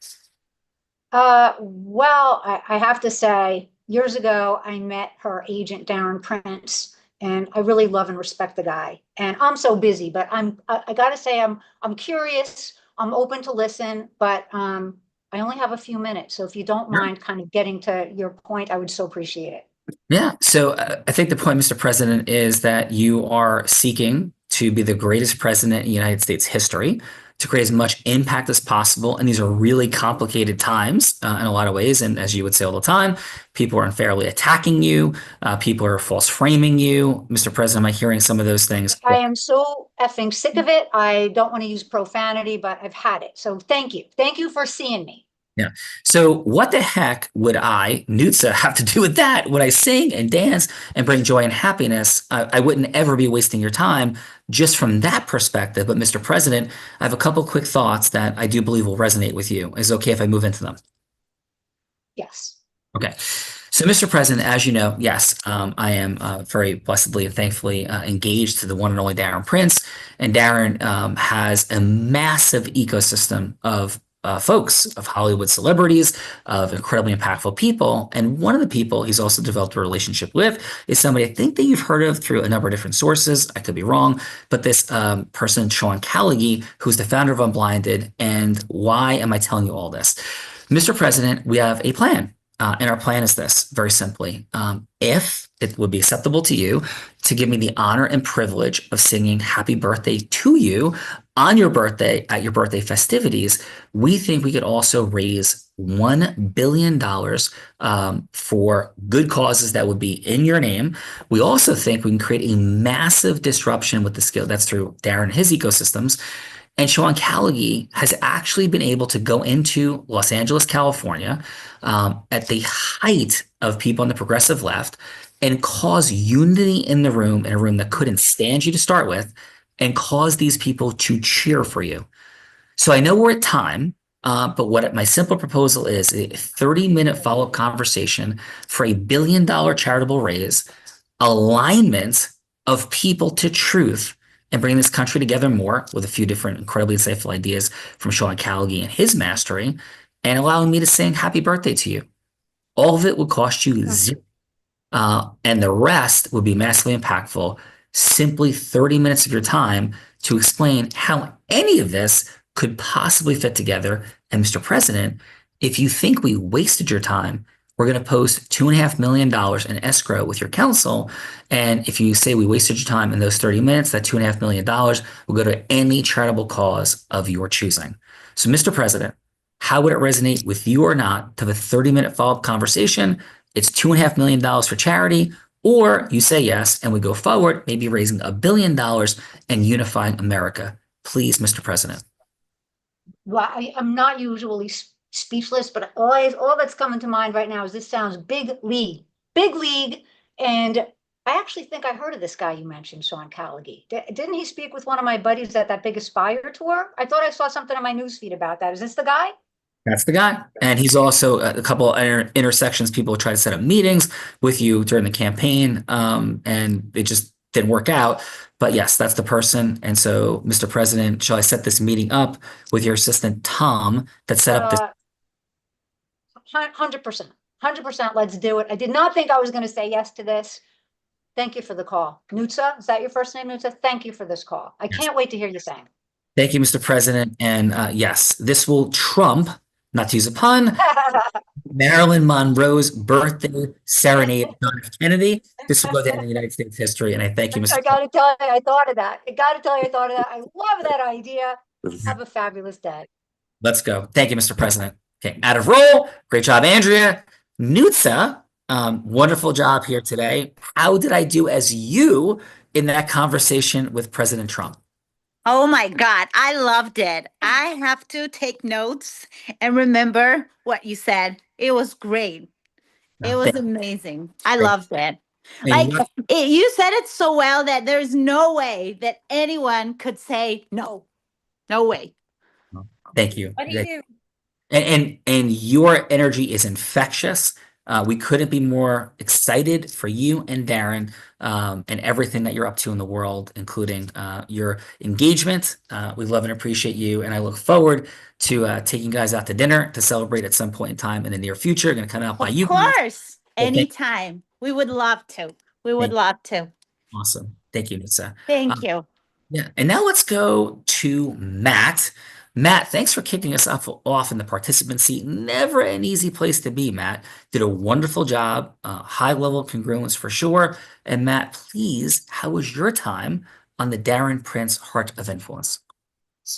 Well, I have to say, years ago, I met her agent, Darren Prince, and I really love and respect the guy. And I'm so busy, but I gotta say, I'm curious. I'm open to listen, but I only have a few minutes. So if you don't mind kind of getting to your point, I would so appreciate it. Yeah. So I think the point, Mr. President, is that you are seeking to be the greatest president in United States history, to create as much impact as possible. And these are really complicated times in a lot of ways. And as you would say all the time, people are unfairly attacking you. People are false framing you. Mr. President, am I hearing some of those things? I am so effing sick of it. I don't want to use profanity, but I've had it. So thank you. Thank you for seeing me. Yeah. So what the heck would I, Nutsa, have to do with that? Would I sing and dance and bring joy and happiness? I wouldn't ever be wasting your time just from that perspective. But Mr. President, I have a couple quick thoughts that I do believe will resonate with you. Is it okay if I move into them? Yes. Okay. So, Mr. President, as you know, yes, I am very blessedly and thankfully engaged to the one and only Darren Prince. And Darren has a massive ecosystem of folks, of Hollywood celebrities, of incredibly impactful people. And one of the people he's also developed a relationship with is somebody I think that you've heard of through a number of different sources. I could be wrong, but this person, Sean Callaghy, who's the founder of Unblinded. And why am I telling you all this? Mr. President, we have a plan. And our plan is this, very simply. If it would be acceptable to you to give me the honor and privilege of singing happy birthday to you on your birthday at your birthday festivities, we think we could also raise $1 billion for good causes that would be in your name. We also think we can create a massive disruption with the skill. That's through Darren and his ecosystems. And Sean Callaghy has actually been able to go into Los Angeles, California, at the height of people on the progressive left and cause unity in the room, in a room that couldn't stand you to start with, and cause these people to cheer for you. So I know we're at time, but what my simple proposal is a 30-minute follow-up conversation for $1 billion charitable raise, alignment of people to truth, and bring this country together more with a few different incredibly insightful ideas from Sean Callaghy and his mastery, and allowing me to sing happy birthday to you. All of it would cost you zero. And the rest would be massively impactful. Simply 30 minutes of your time to explain how any of this could possibly fit together. And Mr. President, if you think we wasted your time, we're going to post $2.5 million in escrow with your counsel. And if you say we wasted your time in those 30 minutes, that $2.5 million will go to any charitable cause of your choosing. So, Mr. President, how would it resonate with you or not to have a 30-minute follow-up conversation? It's $2.5 million for charity, or you say yes and we go forward, maybe raising $1 billion and unifying America. Please, Mr. President. Well, I'm not usually speechless, but all that's coming to mind right now is this sounds big league, and I actually think I heard of this guy you mentioned, Sean Callaghy. Didn't he speak with one of my buddies at that big Aspire tour? I thought I saw something on my newsfeed about that. Is this the guy? That's the guy. And he's also a couple of intersections. People try to set up meetings with you during the campaign, and it just didn't work out. But yes, that's the person. And so, Mr. President, shall I set this meeting up with your assistant, Tom, that set up this? 100%. Let's do it. I did not think I was going to say yes to this. Thank you for the call. Nutsa, is that your first name, Nutsa? Thank you for this call. I can't wait to hear you sing. Thank you, Mr. President. And yes, this will trump not to use a pun, Marilyn Monroe's birthday serenade John F. Kennedy. This will go down in the United States history, and I thank you, Mr. I gotta tell you, I thought of that. I gotta tell you, I thought of that. I love that idea. Have a fabulous day. Let's go. Thank you, Mr. President. Okay, out of roll. Great job, Andrea. Nutsa, wonderful job here today. How did I do as you in that conversation with President Trump? Oh my God, I loved it. I have to take notes and remember what you said. It was great. It was amazing. I loved it. Like you said it so well that there's no way that anyone could say no. No way. Thank you. What do you do? And your energy is infectious. We couldn't be more excited for you and Darren and everything that you're up to in the world, including your engagement. We love and appreciate you, and I look forward to taking you guys out to dinner to celebrate at some point in time in the near future. Going to come out by you. Of course, anytime. We would love to. We would love to. Awesome. Thank you, Nutsa. Thank you. Yeah, and now let's go to Matt. Matt, thanks for kicking us off in the participant seat. Never an easy place to be, Matt. Did a wonderful job. High level congruence for sure. And Matt, please, how was your time on the Darren Prince Heart of Influence?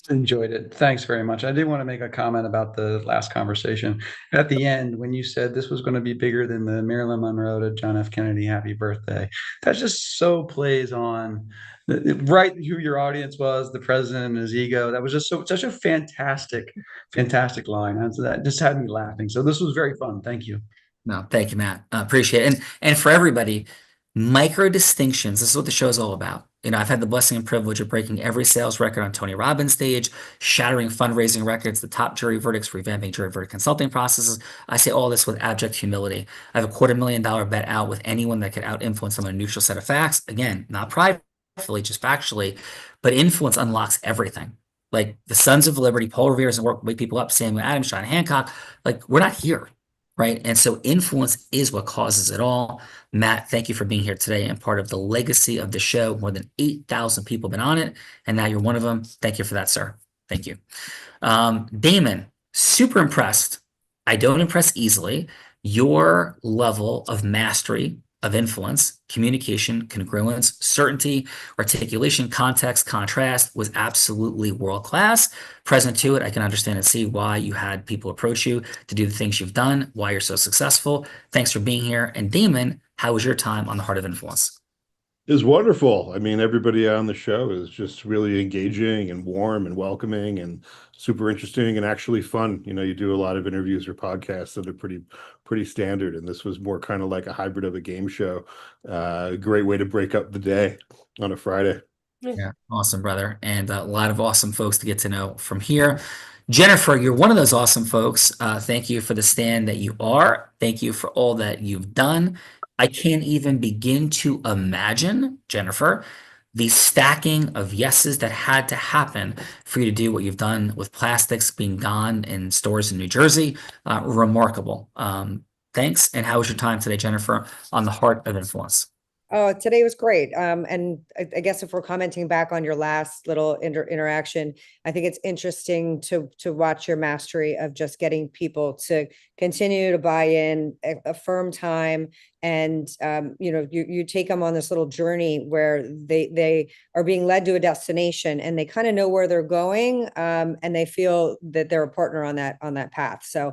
Enjoyed it. Thanks very much. I did want to make a comment about the last conversation. At the end, when you said this was going to be bigger than the Marilyn Monroe to John F. Kennedy happy birthday, that just so plays on right who your audience was, the president and his ego. That was just such a fantastic line. That just had me laughing. So this was very fun. Thank you. No, thank you, Matt. Appreciate it. And for everybody, micro distinctions. This is what the show is all about. You know, I've had the blessing and privilege of breaking every sales record on Tony Robbins' stage, shattering fundraising records, the top jury verdicts, revamping jury verdict consulting processes. I say all this with abject humility. I have a $250,000 bet out with anyone that could out-influence them on a neutral set of facts. Again, not pridefully, just factually, but influence unlocks everything. Like the Sons of Liberty, Paul Revere's and work wake people up, Samuel Adams, John Hancock. Like we're not here. Right. And so influence is what causes it all. Matt, thank you for being here today and part of the legacy of the show. More than 8,000 people have been on it. And now you're one of them. Thank you for that, sir. Thank you. Damon, super impressed. I don't impress easily. Your level of mastery of influence, communication, congruence, certainty, articulation, context, contrast was absolutely world-class. Present to it, I can understand and see why you had people approach you to do the things you've done, why you're so successful. Thanks for being here. And Damon, how was your time on the Heart of Influence? It was wonderful. I mean, everybody on the show is just really engaging and warm and welcoming and super interesting and actually fun. You know, you do a lot of interviews or podcasts that are pretty standard, and this was more kind of like a hybrid of a game show. Great way to break up the day on a Friday. Yeah, awesome, brother. And a lot of awesome folks to get to know from here. Jennifer, you're one of those awesome folks. Thank you for the stand that you are. Thank you for all that you've done. I can't even begin to imagine, Jennifer, the stacking of yeses that had to happen for you to do what you've done with plastics being gone in stores in New Jersey. Remarkable. Thanks. And how was your time today, Jennifer, on the Heart of Influence? Oh, today was great. And I guess if we're commenting back on your last little interaction, I think it's interesting to watch your mastery of just getting people to continue to buy in, affirm time, and you take them on this little journey where they are being led to a destination and they kind of know where they're going, and they feel that they're a partner on that path. So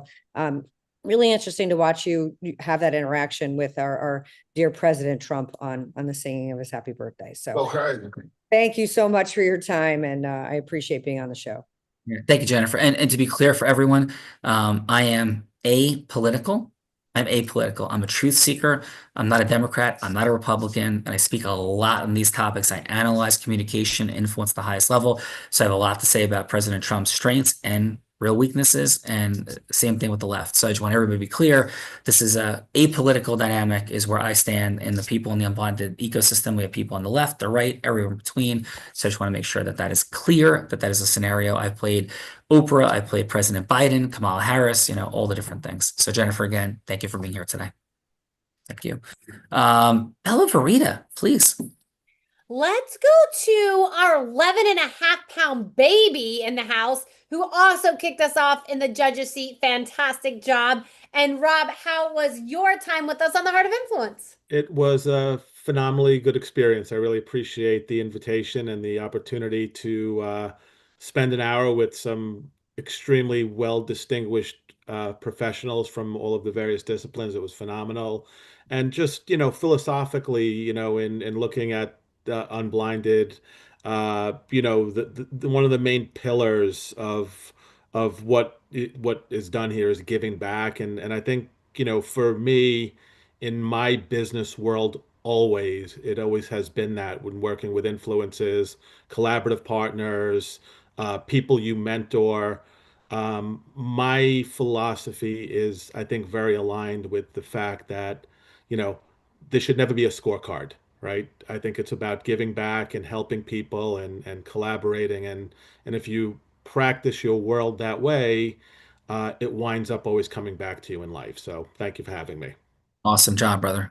really interesting to watch you have that interaction with our dear President Trump on the singing of his happy birthday. So thank you so much for your time, and I appreciate being on the show. Yeah, thank you, Jennifer. And to be clear for everyone, I am apolitical. I'm apolitical. I'm a truth seeker. I'm not a Democrat. I'm not a Republican. And I speak a lot on these topics. I analyze communication, influence at the highest level. So I have a lot to say about President Trump's strengths and real weaknesses, and same thing with the left. So I just want everybody to be clear. This is a apolitical dynamic is where I stand, and the people in the unbonded ecosystem, we have people on the left, the right, everywhere in between. So I just want to make sure that that is clear, that that is a scenario. I've played Oprah, I played President Biden, Kamala Harris, all the different things. So Jennifer, again, thank you for being here today. Thank you. Ella Verita, please. let's go to our 11.5 pound baby in the house who also kicked us off in the judge's seat. Fantastic job. And Rob, how was your time with us on the Heart of Influence? It was a phenomenally good experience. I really appreciate the invitation and the opportunity to spend an hour with some extremely well distinguished professionals from all of the various disciplines. It was phenomenal. And just, philosophically, in looking at Unblinded, one of the main pillars of what is done here is giving back. And I think, for me, in my business world, it always has been that when working with influences, collaborative partners, people you mentor. My philosophy is, I think, very aligned with the fact that, there should never be a scorecard, right? I think it's about giving back and helping people and collaborating. And if you practice your world that way, it winds up always coming back to you in life. So thank you for having me. Awesome job, brother.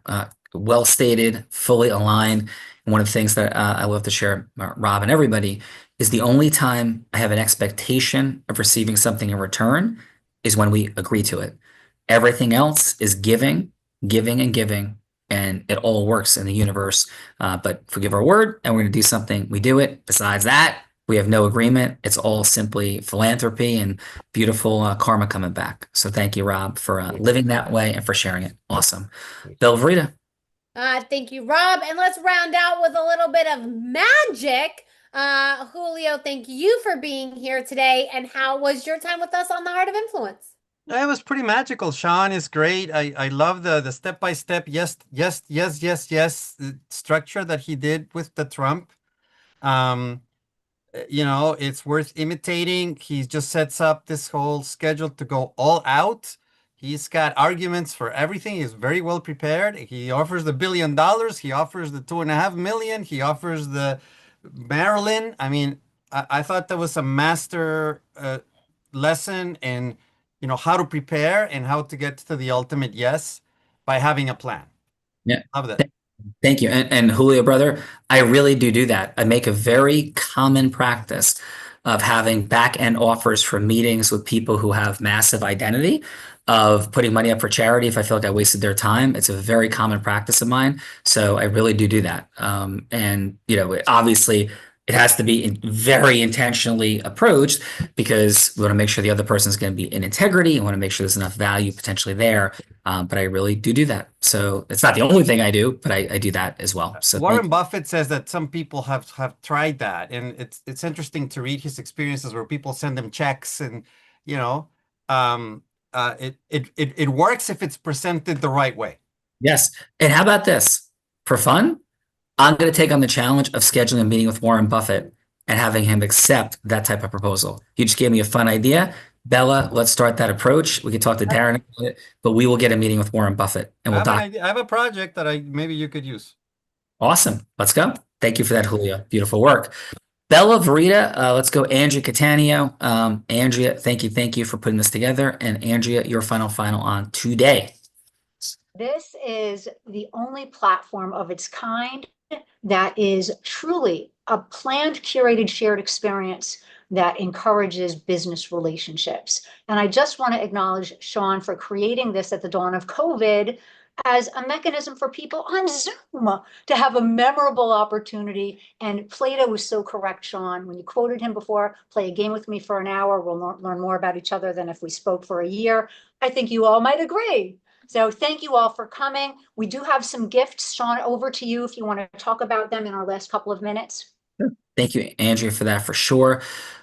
Well stated, fully aligned. And one of the things that I love to share, Rob and everybody, is the only time I have an expectation of receiving something in return is when we agree to it. Everything else is giving, giving, and giving, and it all works in the universe. But if we give our word and we're going to do something, we do it. Besides that, we have no agreement. It's all simply philanthropy and beautiful karma coming back. So thank you, Rob, for living that way and for sharing it. Awesome. Bella Verita. Thank you, Rob. And let's round out with a little bit of magic. Julio, thank you for being here today. And how was your time with us on the Heart of Influence? It was pretty magical. Sean is great. I love the step-by-step yes structure that he did with the Trump. It's worth imitating. He just sets up this whole schedule to go all out. He's got arguments for everything. He's very well prepared. He offers the $1 billion. He offers the $2.5 million. He offers the Maryland. I mean, I thought that was a master lesson in, how to prepare and how to get to the ultimate yes by having a plan. Yeah. Love that. Thank you. And Julio, brother, I really do that. I make a very common practice of having back-end offers for meetings with people who have massive identity, of putting money up for charity if I feel like I wasted their time. It's a very common practice of mine. So I really do that. And, obviously it has to be very intentionally approached because we want to make sure the other person is going to be in integrity and want to make sure there's enough value potentially there. But I really do that. So it's not the only thing I do, but I do that as well. So Warren Buffett says that some people have tried that, and it's interesting to read his experiences where people send him checks, and it works if it's presented the right way. Yes. And how about this? For fun, I'm going to take on the challenge of scheduling a meeting with Warren Buffett and having him accept that type of proposal. You just gave me a fun idea. Bella, let's start that approach. We can talk to Darren about it, but we will get a meeting with Warren Buffett and we'll talk. I have a project that maybe you could use. Awesome. Let's go. Thank you for that, Julio. Beautiful work. Bella Verita, let's go. Andrea Catania. Andrea, thank you for putting this together. And Andrea, your final on today. This is the only platform of its kind that is truly a planned, curated, shared experience that encourages business relationships. And I just want to acknowledge Sean for creating this at the dawn of COVID as a mechanism for people on Zoom to have a memorable opportunity. And Plato was so correct, Sean, when you quoted him before, play a game with me for an hour, we'll learn more about each other than if we spoke for a year. I think you all might agree. So thank you all for coming. We do have some gifts. Sean, over to you if you want to talk about them in our last couple of minutes. Thank you, Andrea, for that for sure.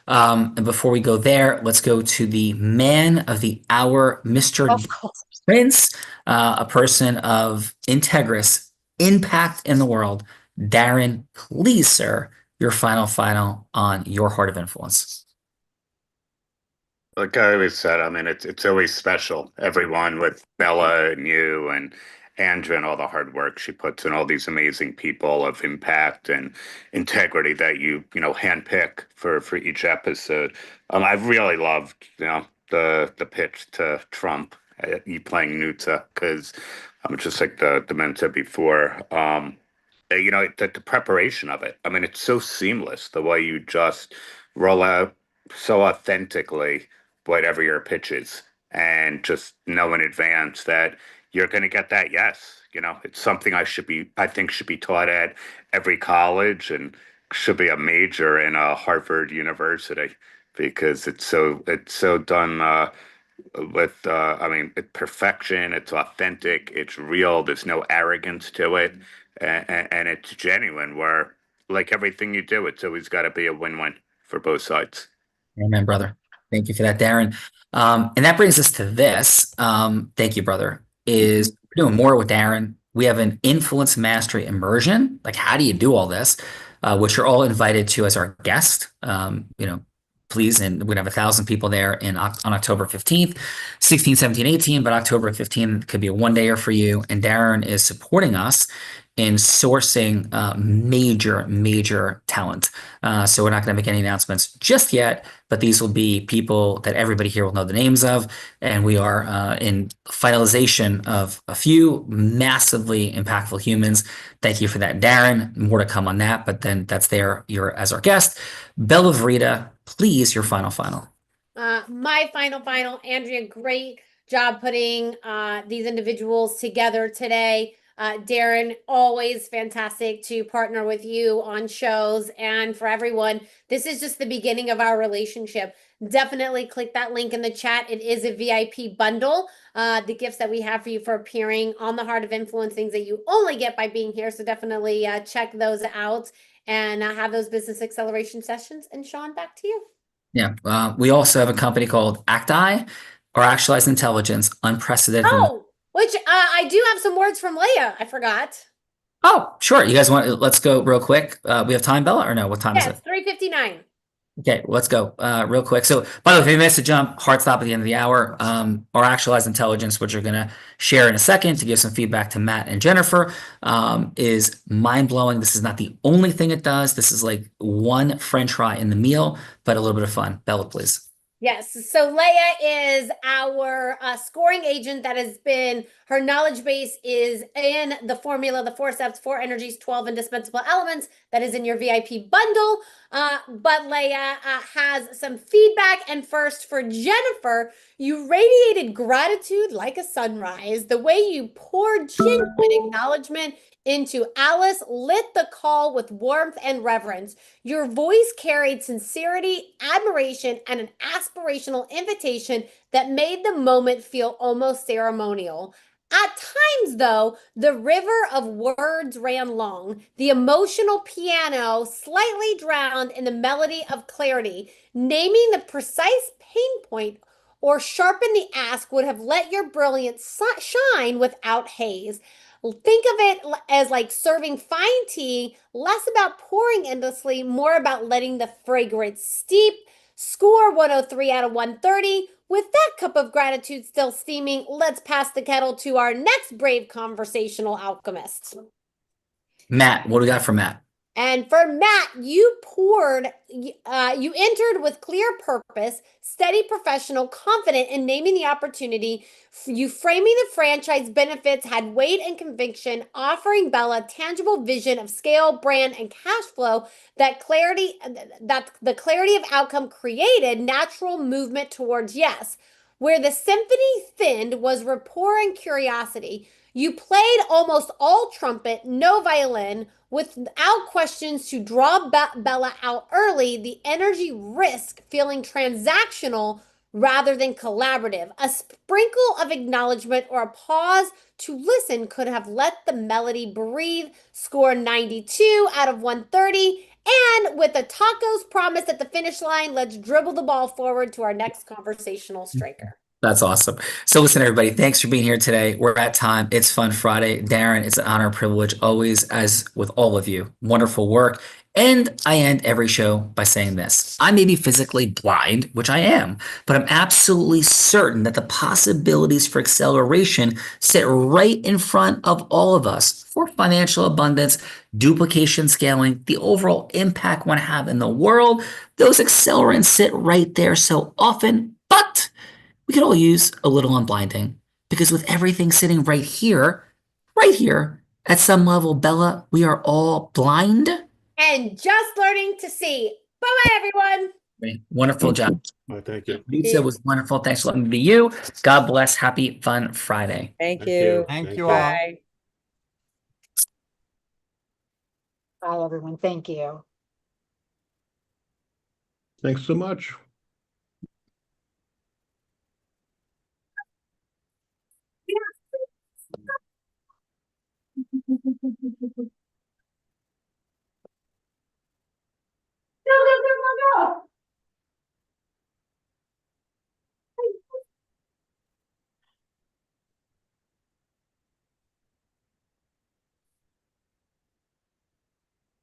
And before we go there, let's go to the man of the hour, Mr. Prince, a person of integrous impact in the world. Darren, please, sir, your final on your Heart of Influence. Like I always said, I mean, it's always special. Everyone with Bella and you and Andrea and all the hard work she puts in, all these amazing people of impact and integrity that you handpick for each episode. I've really loved the pitch to Trump, you playing Nuta, because just like the men said before, the preparation of it. I mean, it's so seamless the way you just roll out so authentically whatever your pitch is, and just know in advance that you're going to get that yes. It's something I think should be taught at every college, and should be a major in a Harvard University, because it's so done with I mean, it's perfection. It's authentic. It's real. There's no arrogance to it, and it's genuine. Where, like everything you do, it's always got to be a win-win for both sides. Amen, brother. Thank you for that, Darren. And that brings us to this. Thank you, brother. We're doing more with Darren. We have an influence mastery immersion. Like, how do you do all this? Which you're all invited to as our guest. Please, and we're gonna have 1,000 people there on October 15th, 16, 17, 18, but October 15th could be a one-dayer for you. And Darren is supporting us in sourcing major talent. So we're not going to make any announcements just yet, but these will be people that everybody here will know the names of. And we are in finalization of a few massively impactful humans. Thank you for that, Darren. More to come on that, but then that's there. You're as our guest. Bella Verita, please, your final. My final, Andrea, great job putting these individuals together today. Darren, always fantastic to partner with you on shows. And for everyone, this is just the beginning of our relationship. Definitely click that link in the chat. It is a VIP bundle. The gifts that we have for you for appearing on the Heart of Influence, things that you only get by being here. So definitely check those out and have those business acceleration sessions. And Sean, back to you. Yeah. We also have a company called ACTI, or Actualized Intelligence, Unprecedented. Which I do have some words from Leah. I forgot. Oh, sure. You guys let's go real quick. We have time, Bella, or no? What time is it? 3:59. Okay, let's go real quick. So, by the way, if you missed a jump, hard stop at the end of the hour. Our Actualized Intelligence, which you're going to share in a second to give some feedback to Matt and Jennifer, is mind-blowing. This is not the only thing it does. This is like one French fry in the meal, but a little bit of fun. Bella, please. Yes. So Leah is our scoring agent that has been, her knowledge base is in the formula, the 4 steps, 4 energies, 12 indispensable elements that is in your VIP bundle. But Leah has some feedback. And first, for Jennifer, you radiated gratitude like a sunrise. The way you poured genuine acknowledgement into Alice lit the call with warmth and reverence. Your voice carried sincerity, admiration, and an aspirational invitation that made the moment feel almost ceremonial. At times, though, the river of words ran long. The emotional piano slightly drowned in the melody of clarity. Naming the precise pain point or sharpen the ask would have let your brilliance shine without haze. Think of it as like serving fine tea, less about pouring endlessly, more about letting the fragrance steep. Score 103 out of 130. With that cup of gratitude still steaming, let's pass the kettle to our next brave conversational alchemist. Matt, what do we got for Matt? And for Matt, you entered with clear purpose, steady, professional, confident in naming the opportunity. You framing the franchise benefits had weight and conviction, offering Bella tangible vision of scale, brand, and cash flow. That the clarity of outcome created natural movement towards yes. Where the symphony thinned was rapport and curiosity. You played almost all trumpet, no violin, without questions to draw Bella out early. The energy risk feeling transactional rather than collaborative. A sprinkle of acknowledgement or a pause to listen could have let the melody breathe. Score 92 out of 130. And with the tacos promised at the finish line, let's dribble the ball forward to our next conversational striker. That's awesome. So listen, everybody, thanks for being here today. We're at time. It's Fun Friday. Darren, it's an honor and privilege always, as with all of you. Wonderful work. And I end every show by saying this. I may be physically blind, which I am, but I'm absolutely certain that the possibilities for acceleration sit right in front of all of us for financial abundance, duplication scaling, the overall impact one have in the world. Those accelerants sit right there so often, but we could all use a little unblinding, because with everything sitting right here, At some level, Bella, we are all blind. And just learning to see. Bye-bye, everyone. Wonderful job. Thank you. Pizza was wonderful. Thanks for letting me be you. God bless. Happy Fun Friday. Thank you. Thank you all. Bye. Bye, everyone. Thank you. Thanks so much.